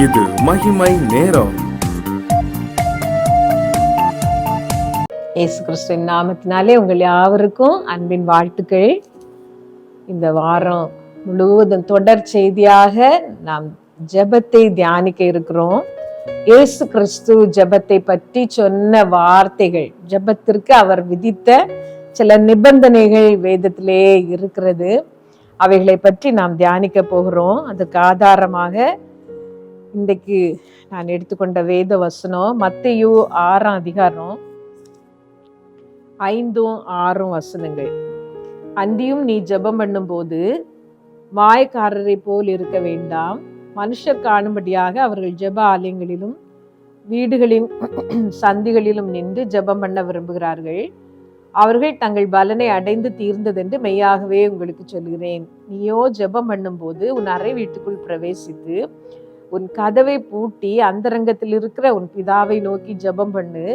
இது மகிமை நேரம். இயேசு கிறிஸ்துவின் நாமத்தினாலே உங்கள் யாவருக்கும் அன்பின் வாழ்த்துக்கள். இந்த வாரம் முழுவதும் தொடர் செய்தியாக நாம் ஜெபத்தை தியானிக்க இருக்கிறோம். இயேசு கிறிஸ்து ஜெபத்தை பற்றி சொன்ன வார்த்தைகள், ஜெபத்திற்கு அவர் விதித்த சில நிபந்தனைகள் வேதத்திலே இருக்கிறது. அவைகளை பற்றி நாம் தியானிக்க போகிறோம். அதுக்கு ஆதாரமாக இன்றைக்கு நான் எடுத்துக்கொண்ட வேத வசனம் மத்தேயு 6ஆம் அதிகாரம் 5-6 வசனங்கள். அன்றியும் நீ ஜெபம் பண்ணும்போது மாயக்காரரை போல் இருக்க வேண்டாம். மனுஷர் காணும்படியாக அவர்கள் ஜெப ஆலயங்களிலும் வீடுகளின் சந்திகளிலும் நின்று ஜெபம் பண்ண விரும்புகிறார்கள். அவர்கள் தங்கள் பலனை அடைந்து தீர்ந்ததென்று மெய்யாகவே உங்களுக்கு சொல்கிறேன். நீயோ ஜெபம் பண்ணும்போது உன் அறை வீட்டுக்குள் பிரவேசித்து உன் கதவை பூட்டி அந்தரங்கத்தில் இருக்கிற உன் பிதாவை நோக்கி ஜெபம் பண்ணு.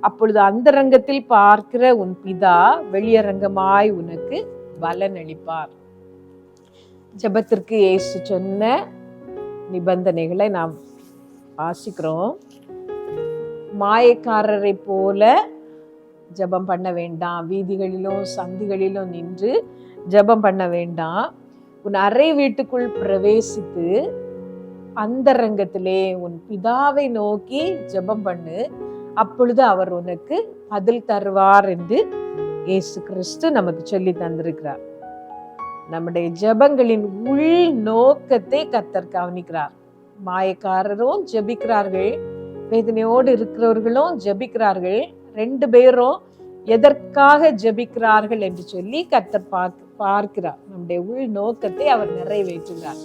அப்பொழுது அந்தரங்கத்தில் பார்க்கிற உன் பிதா வெளியரங்கமாய் உனக்கு பலன் அளிப்பார். ஜெபத்திற்கு இயேசு சொன்ன நிபந்தனைகளை நாம் வாசிக்கிறோம். மாயக்காரரை போல ஜெபம் பண்ண வேண்டாம். வீதிகளிலும் சந்திகளிலும் நின்று ஜெபம் பண்ண வேண்டாம். உன் அறை வீட்டுக்குள் பிரவேசித்து அந்தரங்கத்திலே உன் பிதாவை நோக்கி ஜெபம் பண்ணு. அப்பொழுது அவர் உனக்கு பதில் தருவார் என்று இயேசு கிறிஸ்து நமக்கு சொல்லி தந்திருக்கிறார். நம்முடைய ஜெபங்களின் உள் நோக்கத்தை கர்த்தர் கவனிக்கிறார். மாயக்காரரும் ஜெபிக்கிறார்கள், வேதனையோடு இருக்கிறவர்களும் ஜெபிக்கிறார்கள். 2 பேரும் எதற்காக ஜெபிக்கிறார்கள் என்று சொல்லி கர்த்தர் பார்க்கிறார். நம்முடைய உள் நோக்கத்தை அவர் நிறைவேற்றுகிறார்.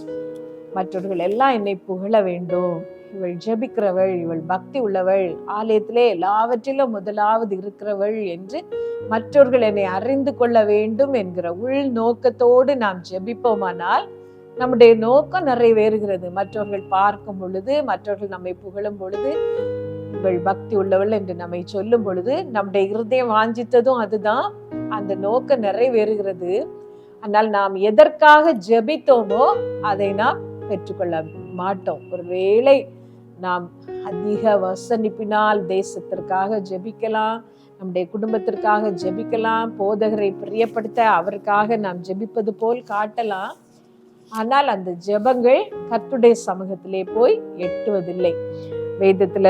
மற்றவர்கள் எல்லாம் என்னை புகழ வேண்டும், இவள் ஜெபிக்கிறவள், இவள் பக்தி உள்ளவள், ஆலயத்திலே எல்லாவற்றிலும் முதலாவது இருக்கிறவள் என்று மற்றவர்கள் என்னை அறிந்து கொள்ள வேண்டும் என்கிற உள் நோக்கத்தோடு நாம் ஜெபிப்போமானால் நம்முடைய நோக்கம் நிறைவேறுகிறது. மற்றவர்கள் பார்க்கும் பொழுது, மற்றவர்கள் நம்மை புகழும் பொழுது, இவள் பக்தி உள்ளவள் என்று நம்மை சொல்லும் பொழுது நம்முடைய இருதயம் வாஞ்சித்ததும் அதுதான், அந்த நோக்கம் நிறைவேறுகிறது. ஆனால் நாம் எதற்காக ஜெபித்தோமோ அதை நாம் பெற்றுக்கொள்ள மாட்டோம். ஒருவேளை நாம் அதிக வசனிப்பினால் தேசத்திற்காக ஜெபிக்கலாம், நம்முடைய குடும்பத்திற்காக ஜெபிக்கலாம், போதகரை பிரியப்படுத்த அவருக்காக நாம் ஜெபிப்பது போல் காட்டலாம். ஆனால் அந்த ஜெபங்கள் கர்த்தருடைய சமூகத்திலே போய் எட்டுவதில்லை. வேதத்துல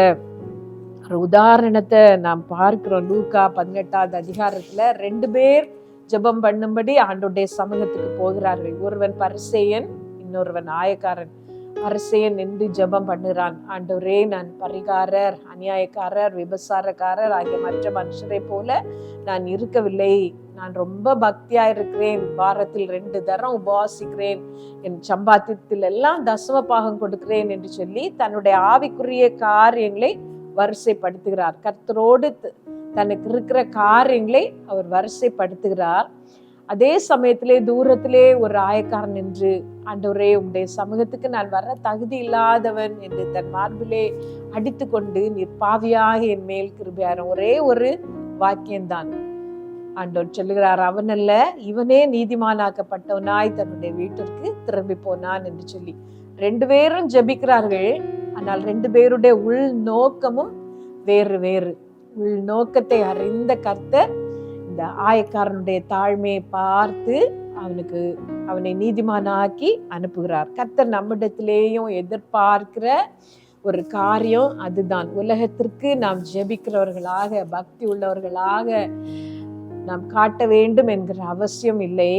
ஒரு உதாரணத்தை நாம் பார்க்கிறோம். லூக்கா 18ஆவது அதிகாரத்துல 2 பேர் ஜெபம் பண்ணும்படி ஆண்டவருடைய சமூகத்துக்கு போகிறார்கள். ஒருவன் பரிசேயன், இன்னொருவன் ஆயக்காரன். பரிசேயன் நின்று ஜெபம் பண்ணுறான். ஆண்டவரே, நான் பரிகாரர், அநியாயக்காரர், விபசாரக்காரர் ஆகிய மற்ற மனுஷரை போல நான் இருக்கவில்லை. நான் ரொம்ப பக்தியா இருக்கிறேன், வாரத்தில் 2 தரம் உபவாசிக்கிறேன், என் சம்பாத்தியத்தில் எல்லாம் தசம பாகம் கொடுக்கிறேன் என்று சொல்லி தன்னுடைய ஆவிக்குரிய காரியங்களை வரிசைப்படுத்துகிறார். கர்த்தரோடு தனக்கு இருக்கிற காரியங்களை அவர் வரிசைப்படுத்துகிறார். அதே சமயத்திலே தூரத்திலே ஒரு ஆயக்காரன் நின்று, ஆண்டவரே, உம்முடைய சமூகத்துக்கு நான் வர தகுதி இல்லாதவன் என்று தன் மார்பிலே அடித்து கொண்டு, நீர் பாவியாக என் மேல் கிருபையாயிரும். ஒரே ஒரு வாக்கியம்தான். ஆண்டவர் சொல்லுகிறார், அவன் அல்ல, இவனே நீதிமானாக்கப்பட்டவனாய் தன்னுடைய வீட்டிற்கு திரும்பி போனான் என்று சொல்லி 2 பேரும் ஜெபிக்கிறார்கள். ஆனால் 2 பேருடைய உள் நோக்கமும் வேறு வேறு. உள் நோக்கத்தை அறிந்த கர்த்தர் இந்த ஆயக்காரனுடைய தாழ்மையை பார்த்து அவனை நீதிமானாக்கி அனுப்புகிறார். கர்த்தர் நம்மிடத்திலேயும் எதிர்பார்க்கிற ஒரு காரியம் அதுதான். உலகத்திற்கு நாம் ஜெபிக்கிறவர்களாக, பக்தி உள்ளவர்களாக நாம் காட்ட வேண்டும் என்கிற அவசியம் இல்லை.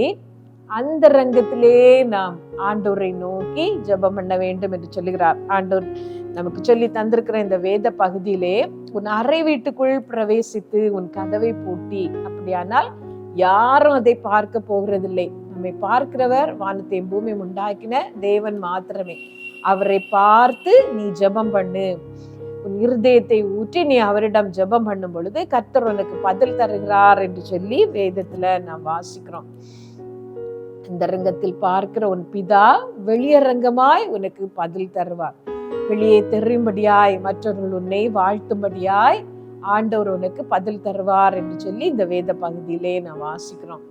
அந்த ரங்கத்திலே நாம் ஆண்டவரை நோக்கி ஜெபம் பண்ண வேண்டும் என்று சொல்லுகிறார். ஆண்டவர் நமக்கு சொல்லி தந்திருக்கிற இந்த வேத பகுதியிலே, உன் அறை வீட்டுக்குள் பிரவேசித்து உன் கதவை பூட்டி. அப்படியானால் யாரும் அதை பார்க்க போகிறதில்லை. நம்மை பார்க்கிறவர் வானத்தையும் பூமியும் உண்டாக்கின தேவன் மாத்திரமே. அவரை பார்த்து நீ ஜெபம் பண்ணு. உன் இருதயத்தை ஊற்றி நீ அவரிடம் ஜெபம் பண்ணும் பொழுது கர்த்தர் உனக்கு பதில் தருகிறார் என்று சொல்லி வேதத்துல நாம் வாசிக்கிறோம். இந்த ரங்கத்தில் பார்க்கிற உன் பிதா வெளியரங்கமாய் உனக்கு பதில் தருவார். வெளியே தெரியும்படியாய், மற்றவர்கள் உன்னை வாழ்த்தும்படியாய் ஆண்டவர் உனக்கு பதில் தருவார் என்று சொல்லி இந்த வேத பகுதியிலே நாம் வாசிக்கிறோம்.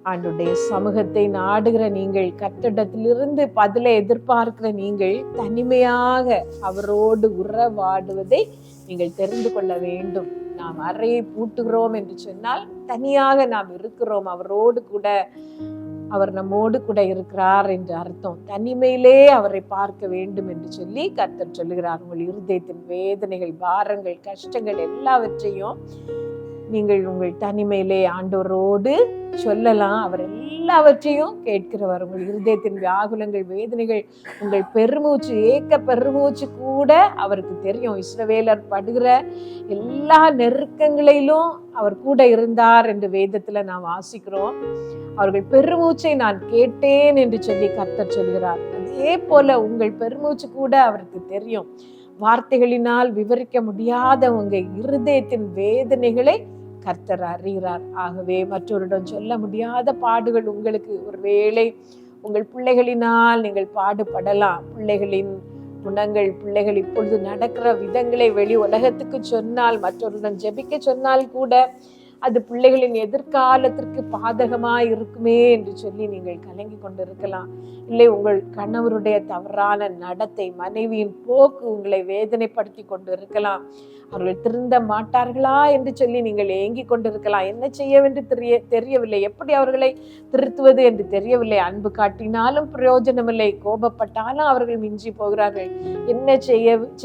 ஆண்டுடைய சமூகத்தை நாடுகிற நீங்கள், கர்த்தரிடத்திலிருந்து பதிலை எதிர்பார்க்கிற நீங்கள் தனிமையாக அவரோடு உறவாடுவதை நீங்கள் தெரிந்து கொள்ள வேண்டும். நாம் அறையை பூட்டுகிறோம் என்று சொன்னால் தனியாக நாம் இருக்கிறோம், அவரோடு கூட, அவர் நம்மோடு கூட இருக்கிறார் என்று அர்த்தம். தனிமையிலே அவரை பார்க்க வேண்டும் என்று சொல்லி கர்த்தர் சொல்லுகிறார். உங்கள் இருதயத்தின் வேதனைகள், பாரங்கள், கஷ்டங்கள் எல்லாவற்றையும் நீங்கள் உங்கள் தனிமையிலே ஆண்டவரோடு சொல்லலாம். அவர் எல்லாவற்றையும் கேட்கிறவர். உங்கள் இருதயத்தின் வியாகுலங்கள், வேதனைகள், உங்கள் பெருமூச்சு, ஏக்க பெருமூச்சு கூட அவருக்கு தெரியும். இஸ்ரவேலர் படுகிற எல்லா நெருக்கங்களிலும் அவர் கூட இருந்தார் என்று வேதத்துல நாம் வாசிக்கிறோம். அவர்கள் பெருமூச்சை நான் கேட்டேன் என்று சொல்லி கர்த்தர் சொல்கிறார். அதே போல உங்கள் பெருமூச்சு கூட அவருக்கு தெரியும். வார்த்தைகளினால் விவரிக்க முடியாத உங்க இருதயத்தின் வேதனைகளை கர்த்தர் அறிகிறார். ஆகவே மற்றவரிடம் சொல்ல முடியாத பாடுகள் உங்களுக்கு, ஒருவேளை உங்கள் பிள்ளைகளினால் நீங்கள் பாடுபடலாம். பிள்ளைகளின் குணங்கள், பிள்ளைகள் இப்பொழுது நடக்கிற விதங்களை வெளி உலகத்துக்கு சொன்னால், மற்றவரிடம் ஜெபிக்க சொன்னால் கூட அது பிள்ளைகளின் எதிர்காலத்திற்கு பாதகமாய் இருக்குமே என்று சொல்லி நீங்கள் கலங்கி கொண்டிருக்கலாம். இல்லை, உங்கள் கணவருடைய தவறான நடத்தை, மனைவியின் போக்கு உங்களை வேதனைப்படுத்தி கொண்டு இருக்கலாம். அவர்கள் திருந்த மாட்டார்களா என்று சொல்லி நீங்கள் ஏங்கி கொண்டிருக்கலாம். என்ன செய்யவென்று தெரியவில்லை, எப்படி அவர்களை திருத்துவது என்று தெரியவில்லை. அன்பு காட்டினாலும் பிரயோஜனமில்லை, கோபப்பட்டாலும் அவர்கள் மிஞ்சி போகிறார்கள். என்ன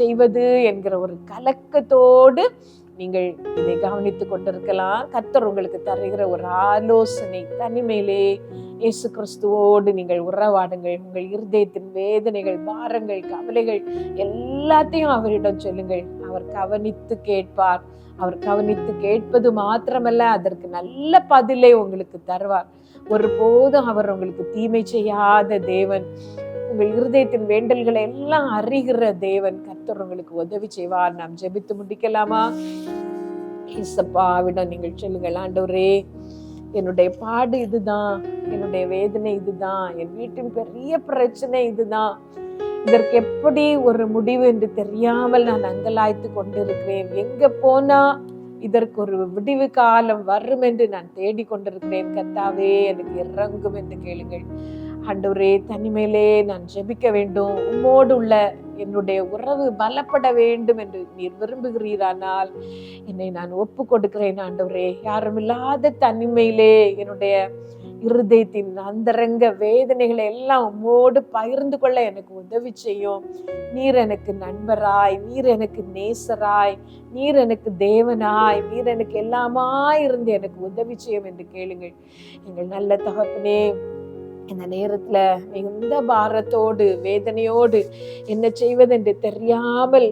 செய்வது என்கிற ஒரு கலக்கத்தோடு நீங்கள் இதை கவனித்துக் கொண்டிருக்கலாம். கர்த்தர் உங்களுக்கு தருகிற ஒரு ஆலோசனை, தனிமையிலே இயேசு கிறிஸ்துவோடு நீங்கள் உறவாடுங்கள். உங்கள் இருதயத்தின் வேதனைகள், பாரங்கள், கவலைகள் எல்லாத்தையும் அவரிடம் சொல்லுங்கள். அவர் கவனித்து கேட்பார். அவர் கவனித்து கேட்பது மாத்திரமல்ல, அதற்கு நல்ல பதிலை உங்களுக்கு தருவார். ஒருபோதும் அவர் உங்களுக்கு தீமை செய்யாத தேவன். உங்கள் இருதயத்தின் வேண்டல்களை எல்லாம் அறிகிற தேவன். கர்த்தர் உங்களுக்கு உதவி செய்வார். நாம் ஜெபித்து முடிக்கலாமா? இயேசப்பாவிடம் நீங்கள் சொல்லுங்கள், ஆண்டவரே, என்னுடைய பாடு இதுதான், என்னுடைய வேதனை இதுதான், என் வீட்டின் பெரிய பிரச்சனை இதுதான், இதற்கு எப்படி ஒரு முடிவு என்று தெரியாமல் நான் அங்கலாய்த்து கொண்டிருக்கிறேன். எங்க போனா இதற்கு ஒரு விடிவு காலம் வரும் என்று நான் தேடிக்கொண்டிருக்கிறேன். கர்த்தாவே, எனக்கு இறங்கும் என்று கேளுங்கள். ஆண்டவரே, தனிமையிலே நான் ஜெபிக்க வேண்டும், உம்மோடு உள்ள என்னுடைய உறவு பலப்பட வேண்டும் என்று நீர் விரும்புகிறீரானால் என்னை நான் ஒப்பு கொடுக்கிறேன். ஆண்டவரே, யாரும் இல்லாத தனிமையிலே என்னுடைய இருதயத்தின் அந்தரங்க வேதனைகளை எல்லாம் உம்மோடு பகிர்ந்து கொள்ள எனக்கு உதவி செய்யும். நீர் எனக்கு நண்பராய், நீர் எனக்கு நேசராய், நீர் எனக்கு தேவனாய், நீர் எனக்கு எல்லாமாய் இருந்து எனக்கு உதவி செய்யும் என்று கேளுங்கள். எங்கள் நல்ல தகப்பனே, இந்த நேரத்துல மிகுந்த பாரத்தோடு, வேதனையோடு என்ன செய்வதென்று தெரியாமல்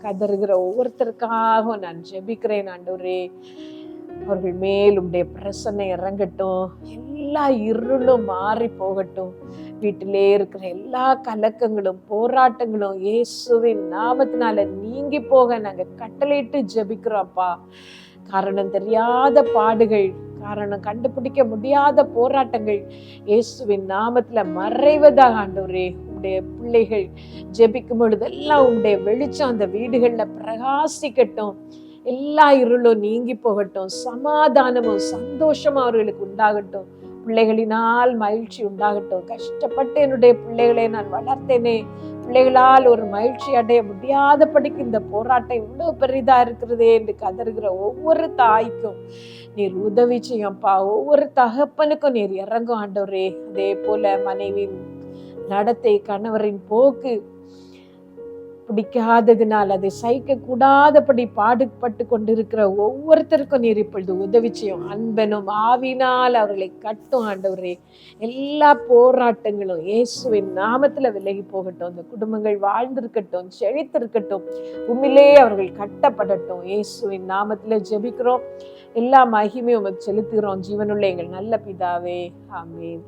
கதறுகிற ஒவ்வொருத்தருக்காக நான் ஜெபிக்கிறேன். ஆண்டவரே, அவர்கள் மேல் உம்முடைய பிரசன்னை இறங்கட்டும். எல்லா இருளும் மாறி போகட்டும். வீட்டிலே இருக்கிற எல்லா கலக்கங்களும், போராட்டங்களும் இயேசுவின் நாமத்தினால நீங்கி போக நாங்க கட்டளையிட்டு ஜெபிக்கிறோம்ப்பா. காரணம் தெரியாத பாடுகள், காரணம் கண்டுபிடிக்க முடியாத போராட்டங்கள் இயேசுவின் நாமத்துல மறைவதாக ஆண்டவரே, உம்முடைய பிள்ளைகள் ஜெபிக்கும் பொழுதெல்லாம் உம்முடைய வெளிச்சம் அந்த வீடுகள்ல பிரகாசிக்கட்டும். எல்லா இருளும் நீங்கி போகட்டும். சமாதானமும் சந்தோஷமும் அவர்களுக்கு உண்டாகட்டும். பிள்ளைகளினால் மகிழ்ச்சி உண்டாகட்டும். கஷ்டப்பட்டு என்னுடைய பிள்ளைகளை நான் வளர்த்தேனே, பிள்ளைகளால் ஒரு மகிழ்ச்சி அடைய முடியாதபடிக்கு இந்த போராட்டம் இவ்வளவு பெரிதா இருக்கிறதே என்று கதறுகிற ஒவ்வொரு தாய்க்கும் நீர் உதவி செய்யும்பா. ஒவ்வொரு தகப்பனுக்கும் நீர் இறங்கும் ஆண்டவரே. அதே போல மனைவியின் நடத்தை, கணவரின் போக்கு பிடிக்காததினால் அதை சகிக்க கூடாதபடி பாடுபட்டு கொண்டிருக்கிற ஒவ்வொருத்தருக்கும் நீர் இப்பொழுது உதவி செய்யும். அன்பனும் ஆவினால் அவர்களை கட்டும் ஆண்டவரே. எல்லா போராட்டங்களும் இயேசுவின் நாமத்துல விலகி போகட்டும். அந்த குடும்பங்கள் வாழ்ந்திருக்கட்டும், செழித்திருக்கட்டும். உண்மையிலே அவர்கள் கட்டப்படட்டும். இயேசுவின் நாமத்துல ஜெபிக்கிறோம். எல்லா மகிமையும் உமக்கு செலுத்துகிறோம். ஜீவனுள்ள எங்கள் நல்ல பிதாவே, ஆமென்.